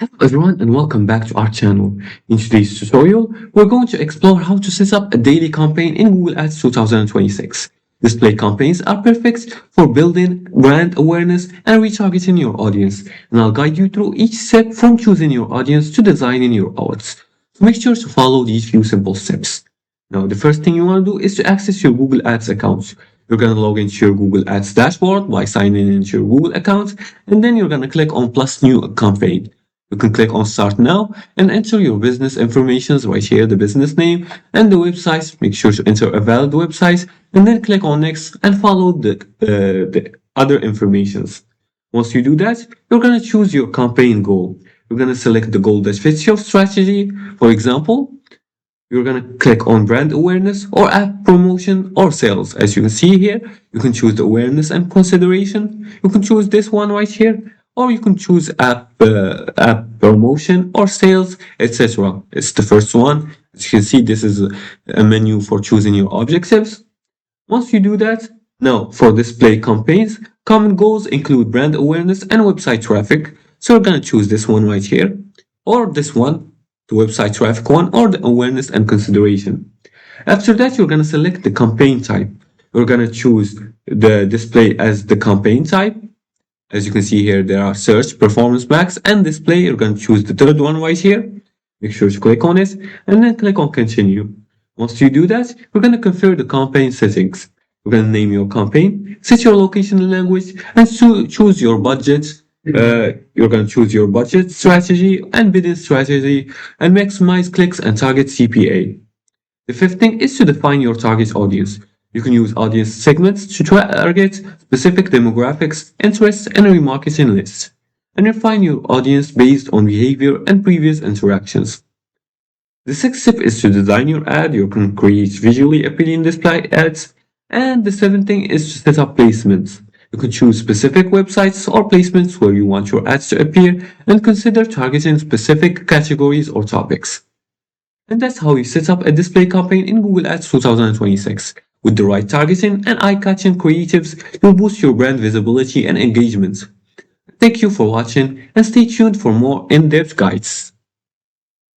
Hello everyone and welcome back to our channel. In today's tutorial, we're going to explore how to set up a daily campaign in Google Ads 2026. Display campaigns are perfect for building brand awareness and retargeting your audience, and I'll guide you through each step from choosing your audience to designing your ads. So make sure to follow these few simple steps. Now, the first thing you want to do is to access your Google Ads account. You're going to log into your Google Ads dashboard by signing into your Google account, and then you're going to click on plus new campaign. You can click on start now and enter your business information right here, the business name and the website. Make sure to enter a valid website and then click on next and follow the other informations. Once you do that, you're going to choose your campaign goal. You're going to select the goal that fits your strategy. For example, you're going to click on brand awareness or app promotion or sales. As you can see here, you can choose the awareness and consideration. You can choose this one right here, or you can choose app promotion or sales, etc. It's the first one. As you can see, this is a menu for choosing your objectives. Once you do that, now for display campaigns, common goals include brand awareness and website traffic. So we're going to choose this one right here, or this one, the website traffic one, or the awareness and consideration. After that, you're going to select the campaign type. We're going to choose the display as the campaign type. As you can see here, there are search, performance max, and display. You're going to choose the third one right here. Make sure to click on it and then click on continue. Once you do that, we're going to configure the campaign settings. We're going to name your campaign, set your location language, and choose your budget. You're going to choose your budget strategy and bidding strategy and maximize clicks and target CPA. The fifth thing is to define your target audience. You can use audience segments to target specific demographics, interests, and remarketing lists, and refine your audience based on behavior and previous interactions. The sixth step is to design your ad. You can create visually appealing display ads. And the seventh thing is to set up placements. You can choose specific websites or placements where you want your ads to appear and consider targeting specific categories or topics. And that's how you set up a display campaign in Google Ads 2026. With the right targeting and eye-catching creatives, you'll boost your brand visibility and engagement. Thank you for watching and stay tuned for more in-depth guides.